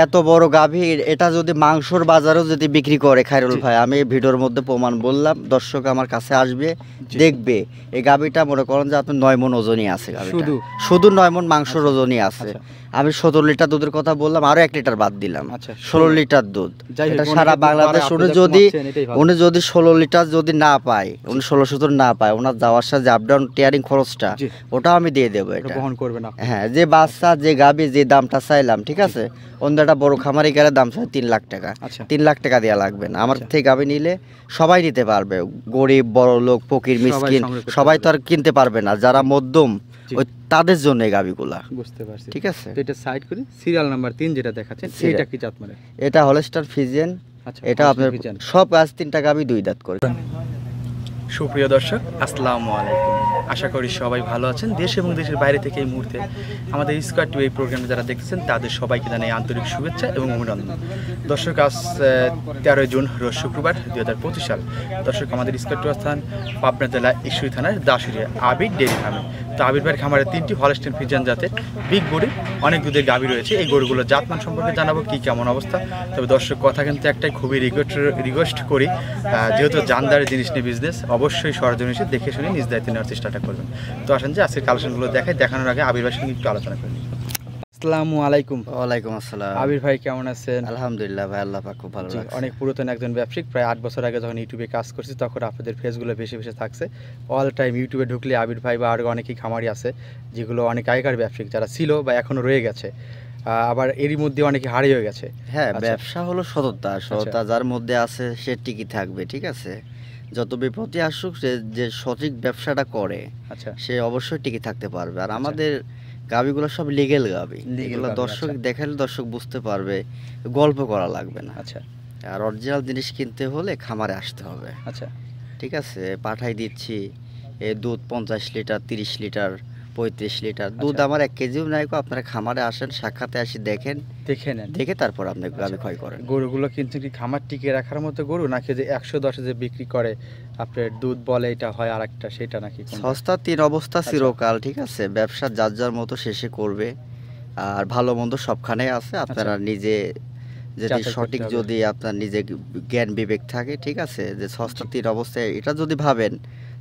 এত বড় গাভী, এটা যদি মাংসর বাজারেও যদি বিক্রি করে খায়রুল ভাই, আমি ভিডিওর মধ্যে প্রমাণ বললাম, দর্শক আমার কাছে আসবে দেখবে এই গাভীটা মনে করেন যে আপনার 9 মণ ওজনই আছে, শুধু 9 মণ মাংসর ওজনই আছে। আমি 17 লিটার দুধের কথা বললাম, আরো 1 লিটার বাদ দিলাম, 16 লিটার দুধ। এটা সারা বাংলাদেশ উনি যদি 16 লিটার যদি না পায়, উনি 16-17 না পায়, ওনার যাওয়ার সাথে আপ ডাউন টিয়ারিং খরচটা ওটাও আমি দিয়ে দেবো, এটা বহন করবে না। হ্যাঁ, যে বাচ্চা যে গাভী যে দামটা চাইলাম, ঠিক আছে, অন্য একটা বড় খামারি গেলে দাম চাই 3 লাখ টাকা, 3 লাখ টাকা দেওয়া লাগবে না। আমার থেকে গাভী নিলে সবাই নিতে পারবে, গরিব বড় লোক ফকির মিসকিন সবাই তো আর কিনতে পারবে না, যারা মধ্যম ওই তাদের জন্য এই গাভীগুলা। বুঝতে পারছি, ঠিক আছে। এটা সাইড করি, সিরিয়াল নাম্বার 3 যেটা দেখাচ্ছেন, এটা কি জাত মানে? এটা হলস্টার ফ্রিজিয়ান। এটা আপনার সব গাছ 3টা গাভী 2 দাঁত করে। সুপ্রিয় দর্শক, আসসালামু আলাইকুম। আশা করি সবাই ভালো আছেন। দেশ এবং দেশের বাইরে থেকে এই মুহূর্তে আমাদের স্কয়ার টিভি প্রোগ্রামে যারা দেখতেছেন তাদের সবাইকে জানাই আন্তরিক শুভেচ্ছা এবং অভিনন্দন। দর্শক, আজ 13 জুন রোজ শুক্রবার 2025 সাল। দর্শক, আমাদের স্কয়ার টিভি স্থান পাবনা জেলা ঈশ্বরী থানার দাসুরিয়া আবির ডেইরি ফার্মে। তো আবির ভাইয়ের খামারে 3টি হলস্টাইন ফ্রিজিয়ান জাতের বিগ বডি অনেক দুধের গাভী রয়েছে। এই গরুগুলোর জাতমান সম্পর্কে জানাবো, কি কেমন অবস্থা। তবে দর্শক, কথা কিন্তু একটাই, খুবই রিকোয়েস্ট করি, যেহেতু জানদারের জিনিস নিয়ে বিজনেস, অবশ্যই সরজমিনে এসে দেখে শুনে নিজ দায়িত্বে নেওয়ার চেষ্টাটা করবেন। তো আসেন যে আজকের কালেকশনগুলো দেখানোর আগে আবির ভাইয়ের সঙ্গে একটু আলোচনা করি। আসসালামু আলাইকুম। ওয়ালাইকুম আসসালাম। আবির ভাই কেমন আছেন? আলহামদুলিল্লাহ ভাই, আল্লাহ পাক খুব ভালো লাগছে। অনেক পুরাতন একজন ব্যবসায়িক, প্রায় 8 বছর আগে যখন ইউটিউবে কাজ করছি তখন আপনাদের ফেসগুলো বেশি বেশি থাকছে। অল টাইম ইউটিউবে ঢুকলে আবির ভাই বা আরও অনেকেই খামারি আছে যেগুলো অনেক আগেকার ব্যবসায়িক যারা ছিল বা এখনও রয়ে গেছে, আবার এরই মধ্যে অনেকে হারিয়ে গেছে। হ্যাঁ, ব্যবসা হলো সততা যার মধ্যে আছে সে টিকে থাকবে, ঠিক আছে। যত বিপত্তি আসুক, যে সঠিক ব্যবসাটা করে সে অবশ্যই টিকে থাকতে পারবে। আর আমাদের গাভীগুলো সব লিগেল গাভী, এগুলো দর্শক দেখালে দর্শক বুঝতে পারবে, গল্প করা লাগবে না। আর অরিজিনাল জিনিস কিনতে হলে খামারে আসতে হবে। ঠিক আছে, পাঠাই দিচ্ছি এই দুধ 50 লিটার 30 লিটার 35 লিটার দুধ, আমার 1 কেজিও নাই। আপনারা খামারে আসেন, সাক্ষাতে আসি, দেখে নেন, দেখে তারপর আপনি গাভী ক্রয় করেন। গরুগুলো কিন্তু কি খামার টিকে রাখার মতো গরু, নাকি যে 110 যে বিক্রি করে আপনার দুধ বলে এটা হয় আর একটা, সেটা নাকি? সস্তা 3 অবস্থা চিরকাল, ঠিক আছে। ব্যবসা যার যার মতো শেষে করবে, আর ভালো মন্দ সবখানে আছে। আপনারা নিজে যদি সঠিক, যদি আপনার নিজে জ্ঞান বিবেক থাকে, ঠিক আছে, যে সস্তা 3 অবস্থায় এটা যদি ভাবেন,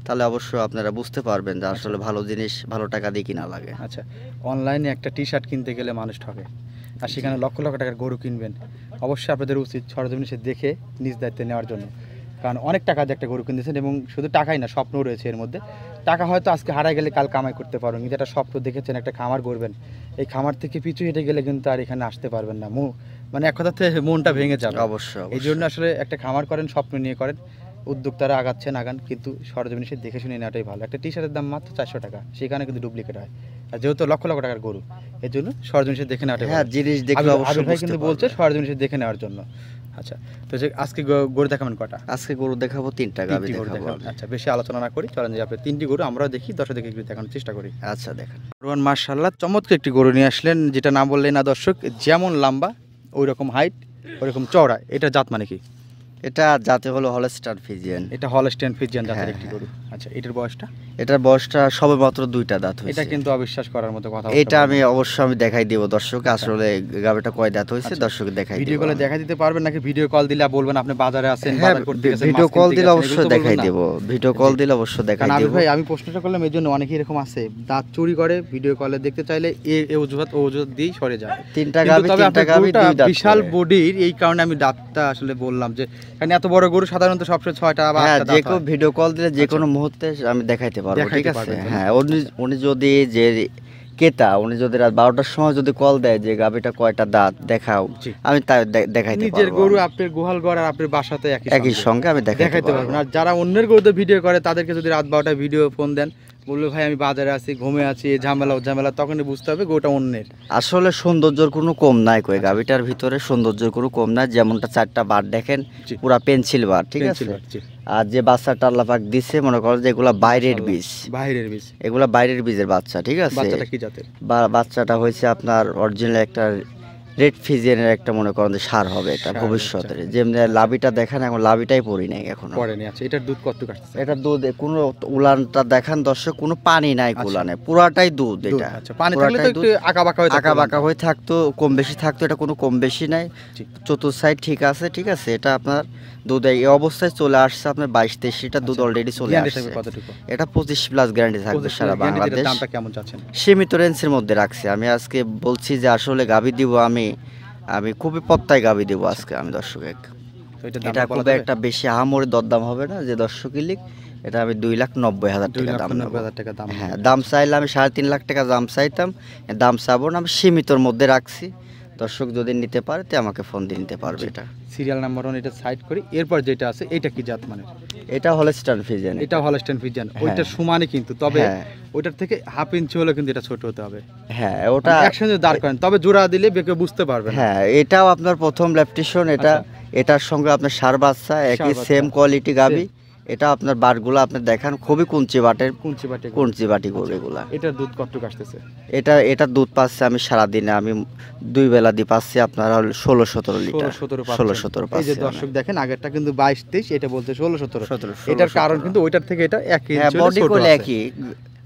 তাহলে অবশ্যই আপনারা বুঝতে পারবেন যে আসলে ভালো জিনিস ভালো টাকা দিয়ে কিনা লাগে। আচ্ছা, অনলাইনে একটা টি শার্ট কিনতে গেলে মানুষ ঠকে, আর সেখানে লক্ষ লক্ষ টাকার গরু কিনবেন। অবশ্যই আপনাদের উচিত সরজমিনে এসে দেখে নিজ দায়িত্বে নেওয়ার জন্য, কারণ অনেক টাকা দিয়ে একটা গরু কিনতেছেন, এবং শুধু টাকাই না, স্বপ্নও রয়েছে এর মধ্যে। টাকা হয়তো আজকে হারাই গেলে কাল কামাই করতে পারবেন, কিন্তু একটা স্বপ্ন দেখেছেন, একটা খামার করবেন, এই খামার থেকে পিছু হেঁটে গেলে কিন্তু আর এখানে আসতে পারবেন না। মানে এক কথাতে মনটা ভেঙে যাবে। অবশ্যই, এই জন্য আসলে একটা খামার করেন, স্বপ্ন নিয়ে করেন। উদ্যোক্তারা আগান, কিন্তু সরজমিনে এসে দেখে শুনে নেওয়াটাই ভালো। একটা টি শার্টের দাম মাত্র 400 টাকা, সেখানে কিন্তু ডুপ্লিকেট হয়, আর যেহেতু লক্ষ লক্ষ টাকার গরু, এর জন্য সরজমিনে এসে দেখে নেওয়াটাই ভালো। জিনিস দেখলে অবশ্যই ভাই কিন্তু বলছে সরজমিনে এসে দেখে নেওয়ার জন্য। আচ্ছা, তো যে আজকে গরু দেখাবেন কটা? আজকে গরু দেখাবো 3টা গাভী দেখাবো। আচ্ছা, বেশি আলোচনা না করি, চলেন যে আপনি 3টি গরু আমরাও দেখি, দর্শক দেখে একটু দেখানোর চেষ্টা করি। আচ্ছা, দেখেন। মাশাআল্লাহ, চমৎকার একটি গরু নিয়ে আসলেন, যেটা না বললেই না দর্শক। যেমন লম্বা ওই রকম হাইট, ওই রকম চওড়া। এটা জাত মানে কি? এটা জাতে হলো হলস্টাইন ফ্রিজিয়ান। এটা হলস্টাইন ফ্রিজিয়ান জাতের একটি গরু। আচ্ছা, এটার বয়সটা? এটার বয়সটা সবেমাত্র 2টা দাঁত হয়েছে। এটা কিন্তু অবিশ্বাস করার মতো কথা। এটা আমি অবশ্যই দেখাই দিব দর্শক, আসলে গাভীটা কয় দাঁত হয়েছে দর্শক দেখাই দিব। ভিডিও কলে দেখাই দিতে পারবেন নাকি ভিডিও কল দিলে বলবেন আপনি বাজারে আছেন, বাজার করতে গেছেন? ভিডিও কল দিলে অবশ্যই দেখাই দেব, ভিডিও কল দিলে অবশ্যই দেখাই দেব। ভাই, আমি প্রশ্নটা করলাম এই জন্য, অনেকেই এরকম আছে দাঁত চুরি করে, ভিডিও কলে দেখতে চাইলে এই অজুহাত দিয়েই সরে যায়। 3টা গাভী 2 দাঁত, বিশাল বডির, এই কারণে আমি দাঁতটা আসলে বললাম, যে কারণ এত বড় গরু সাধারণত সবসময় 6টা বা 8টা দাঁত হয়। যে কেউ ভিডিও কল দিলে যে কোনো মুহূর্তে আমি দেখাইতে পারবো, ঠিক আছে। হ্যাঁ, উনি যদি যে ক্রেতা, উনি যদি রাত 12টার সময় যদি কল দেয় যে গাভীটা কয়টা দাঁত দেখাও, আমি তাই দেখাইতে পারবো। নিজের গরু আপনার গোহাল ঘর আর আপনার বাসাতে একই সঙ্গে আমি দেখাইতে পারবো। আর যারা অন্যের গরুতে ভিডিও করে তাদেরকে যদি রাত 12টায় ভিডিও ফোন দেন, বললো ভাই আমি বাজারে আছি, ঘুমে আছি, ঝামেলা, তখনই বুঝতে হবে গোটা অন্যের। আসলে সৌন্দর্যের কোনো কম নাই কই, গাভীটার ভিতরে সৌন্দর্যের কোনো কম নাই। যেমনটা 4টা বার দেখেন, পুরা পেন্সিল বার, ঠিক আছে। আর যে বাচ্চাটা আল্লাহ পাক দিছে, মনে করেন যে এগুলা বাইরের বীজ, এগুলা বাইরের বীজের বাচ্চা, ঠিক আছে। বাচ্চাটা কি জাতের? বাচ্চাটা হয়েছে আপনার অরিজিনাল একটা রেড ফিজিয়ানের একটা মনে করেন যে সার হবে এটা ভবিষ্যতে। যেমনি লাভিটা দেখেন, এখন লাভিটাই পড়ি নাই এখনো। পড়েনি। আচ্ছা, এটার দুধ কত কাটছে? এটা দুধ কোনো উলানটা দেখান দর্শক, কোনো পানি নাই উলানে, পুরাটাই দুধ এটা। আচ্ছা, পানি থাকলে তো একটু আঁকা হয়ে থাকতো, কম বেশি থাকতো, এটা কোনো কম বেশি নাই। চতুর্থ সাইড ঠিক আছে, ঠিক আছে। এটা আপনার দুধ এই অবস্থায় চলে আসছে আপনার 22-23 লিটার দুধ অলরেডি চলে আসছে। এটা 25+ গ্যারান্টি থাকবে সারা বাংলাদেশ। দামটা কেমন চাচ্ছেন? সীমিত রেঞ্জের মধ্যে রাখছি। আমি আজকে বলছি যে আসলে গাভী দিব, আমি খুবই পত্তায় গাভী দিব আজকে আমি দর্শক। এটা খুব একটা বেশি আহামরি দরদাম হবে না যে দর্শক লিখ। এটা আমি 2,90,000 টাকা দাম। হ্যাঁ, দাম চাইলে আমি 3.5 লাখ টাকা দাম চাইতাম, দাম চাবো না, আমি সীমিতর মধ্যে রাখছি। দর্শক যদি নিতে পারে তো আমাকে ফোন দিয়ে নিতে পারবে। এটা সিরিয়াল নাম্বার 1, এটা সাইড করি। এরপর যেটা আছে এটা কি জাত মানে? এটা হলস্টাইন ফ্রিজিয়ান। এটা হলস্টাইন ফ্রিজিয়ান। ওইটা সমানই কিন্তু, তবে ওইটার থেকে হাফ ইঞ্চি হলে কিন্তু এটা ছোট হতে হবে। হ্যাঁ, ওটা একসঙ্গে দাঁড় করেন, তবে জোড়া দিলে বেকে বুঝতে পারবে। হ্যাঁ, এটাও আপনার প্রথম ল্যাপটিশন। এটা এটার সঙ্গে আপনার সার বাচ্চা একই সেম কোয়ালিটি গাভী। এটা আপনার বাটগুলো আপনি দেখান, খুবই কুঞ্চি বাটি গরু এগুলা। এটার দুধ কতটুকু আসতেছে? এটা দুধ পাচ্ছে আমি সারাদিনে আমি 2 বেলা দিয়ে পাচ্ছি আপনার 16-17 লিটার। 16-17 পাচ্ছি। এই যে দর্শক দেখেন, আগেরটা কিন্তু 22-23, এটা বলতে 16-17। এটার কারণ কিন্তু ওইটার থেকে এটা 1 ইঞ্চি বডি কোলে একই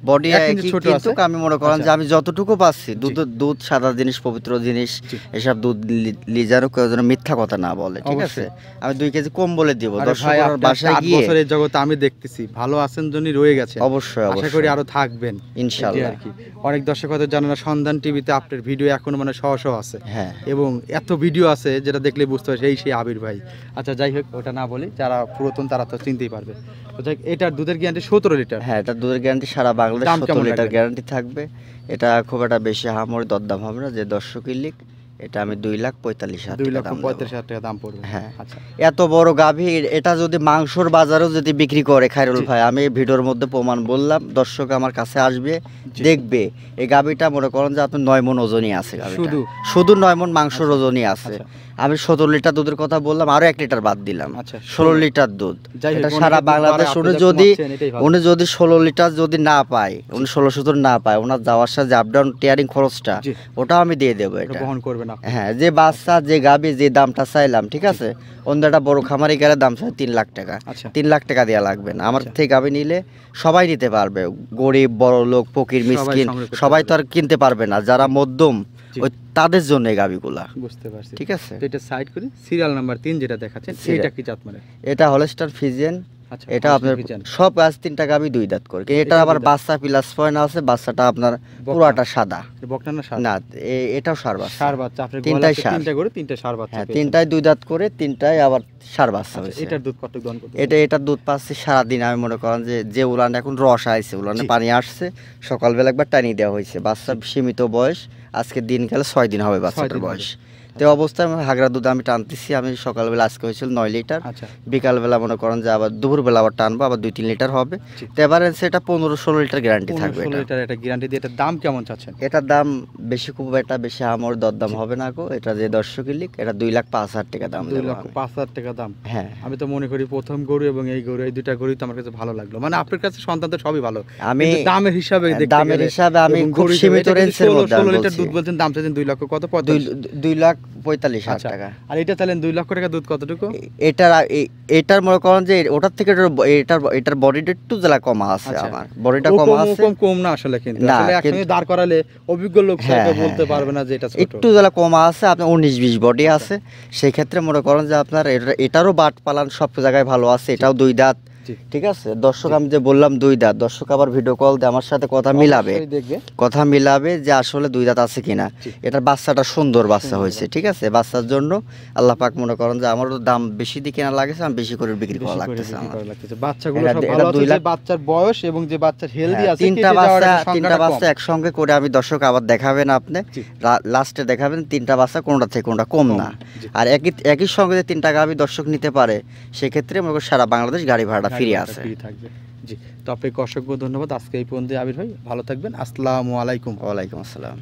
বডি একই, কিন্তু আমি মনে করেন যে আমি যতটুকু পাচ্ছি দুধ সাদা জিনিস, পবিত্র জিনিস, এসব দুধ লিজারও কেউ যেন মিথ্যা কথা না বলে, ঠিক আছে। আমি 2 কেজি কম বলে দিব দর্শকের বাসায় গিয়ে। 8 বছরের জগতে আমি দেখতেছি ভালো আছেন জন্য রয়ে গেছে। অবশ্যই আশা করি আরো থাকবেন ইনশাআল্লাহ। অনেক দর্শক হয়তো জানে না, সন্ধান টিভিতে আপনার ভিডিও এখন মানে শহ আছে। হ্যাঁ, এবং এত ভিডিও আছে যেটা দেখলে বুঝতে পারছে সেই আবির ভাই। আচ্ছা, যাই হোক, ওটা না বলি, যারা পুরাতন তারা তো চিনতেই পারবে। এটার দুধের গ্যারান্টি 17 লিটার। হ্যাঁ, এটা দুধের গ্যারান্টি সারা বাংলাদেশ 17 লিটার গ্যারান্টি থাকবে। এটা খুব একটা বেশি আহামরি দরদাম হবে না যে দর্শক লিখ। এটা আমি 2,45,000 টাকা দাম পড়বে। হ্যাঁ, আচ্ছা, এত বড় গাভী, এটা যদি মাংসর বাজারেও যদি বিক্রি করে খায়রুল ভাই, আমি ভিডিওর মধ্যে প্রমাণ বললাম, দর্শক আমার কাছে আসবে, দেখবে। এই গাভীটা মনে করেন যে আপনার 9 মণ ওজনই আছে। শুধু 9 মণ মাংসর ওজনই আছে। আমি 17 লিটার দুধের কথা বললাম, আরো 1 লিটার বাদ দিলাম, 16 লিটার দুধ। এটা সারা বাংলাদেশ উনি যদি 16 লিটার যদি না পায়, উনি 16-17 না পায়, ওনার যাওয়ার সাথে আপ ডাউন টিয়ারিং খরচটা ওটাও আমি দিয়ে দেবো। এটা বহন করবে না। হ্যাঁ, যে বাচ্চা যে গাভী যে দামটা চাইলাম, ঠিক আছে, অন্য একটা বড় খামারি গেলে দাম চাই 3 লাখ টাকা। 3 লাখ টাকা দেওয়া লাগবে না। আমার থেকে গাভী নিলে সবাই নিতে পারবে, গরিব বড় লোক ফকির মিসকিন সবাই তো আর কিনতে পারবে না। যারা মধ্যম ওই তাদের জন্য এই গাভীগুলা। বুঝতে পারছি, ঠিক আছে। এটা সাইড করি। সিরিয়াল নাম্বার 3 যেটা দেখাচ্ছেন, এটা কি জাত মানে? এটা হলস্টাইন ফ্রিজিয়ান। এটা আপনার সব 3টা গাভী 2 দাঁত করে। এটা আবার বাচ্চা প্লাস পয়েন্ট আছে। বাচ্চাটা আপনার পুরাটা সাদা, বকনা না সাদা? না, এটাও সার বাচ্চা। আপনি 3টাই সার। 3টা করে 3টা সার বাচ্চা। হ্যাঁ, 3টাই 2 দাঁত করে, 3টাই আবার সার বাচ্চা হয়েছে। এটার দুধ কত দন করতে? এটার দুধ পাচ্ছে সারাদিন। আমি মনে করেন যে উলান এখন রস আইছে, উলানে পানি আসছে, সকালবেলা একবার টানি দেওয়া হয়েছে। বাচ্চা সীমিত বয়স, আজকে দিন গেলে 6 দিন হবে বাচ্চাটার বয়স। তো অবস্থায় আমি হাগরা দুধ আমি টানতেছি। আমি সকালবেলা আজকে হয়েছিল 9 লিটার, বিকালবেলা মনে করেন যে আবার দুপুরবেলা আবার টানবো, আবার 2-3 লিটার হবে। তো এবারে সেটা 15-16 লিটার গ্যারান্টি থাকবে। 16 লিটার এটা গ্যারান্টি দিয়ে। এটার দাম কেমন চাচ্ছেন? এটার দাম বেশি, খুব একটা বেশি আমার দরদাম হবে না গো। এটা যে দর্শক লিখ, এটা 2,05,000 টাকা দাম। 2,05,000 টাকা দাম। হ্যাঁ, আমি তো মনে করি প্রথম গরু এবং এই গরু, এই দুইটা গরুই তো আমার কাছে ভালো লাগলো। মানে আপনার কাছে সন্তান তো সবই ভালো। আমি দামের হিসাবে আমি খুব সীমিত রেঞ্জের মধ্যে 16 লিটার দুধ বলছেন, দাম চাচ্ছেন 2 লক্ষ কত? 2,45,000 টাকা। আর এটা তাহলে 2 লক্ষ টাকা দুধ কতটুকু? এটার মনে করেন যে ওটার থেকে এটার বডিটা একটু জেলা কম আছে। আমার বডিটা কম আছে, কম না আসলে, কিন্তু আসলে একসঙ্গে দাঁড় করালে অভিজ্ঞ লোক বলতে পারবে না যে এটা ছোট। একটু জেলা কম আছে। আপনার 19-20 বডি আছে। সেই ক্ষেত্রে মনে করেন যে আপনার এটারও বাট পালান সব জায়গায় ভালো আছে। এটাও 2 দাঁত, ঠিক আছে। দর্শক আমি যে বললাম 2 দাঁত, দর্শক আবার ভিডিও কল দিয়ে আমার সাথে কথা মিলাবে যে আসলে 2 দাঁত আছে কিনা। এটার বাচ্চাটা সুন্দর বাচ্চা হয়েছে, ঠিক আছে। বাচ্চার জন্য আল্লাহ পাক মনে করেন যে আমারও দাম বেশি দিয়ে কেনা লাগেছে, আমি বেশি করে বিক্রি করা লাগতেছে আমার। বাচ্চাগুলো সব ভালো আছে, যে বাচ্চার বয়স এবং যে বাচ্চার হেলদি আছে, 3টা বাচ্চা একসঙ্গে করে আমি দর্শক আবার দেখাবেন, আপনি লাস্টে দেখাবেন 3টা বাচ্চা কোনটা থেকে কোনটা কম না। আর একই সঙ্গে যে 3টা গাভী দর্শক নিতে পারে, সেক্ষেত্রে মনে করেন সারা বাংলাদেশ গাড়ি ভাড়া ফ্রি আছে। জি, তো আপনাকে অসংখ্য ধন্যবাদ। আজকে এই পর্যন্ত আবির ভাই, ভালো থাকবেন। আসসালামু আলাইকুম। ওয়ালাইকুম আসসালাম।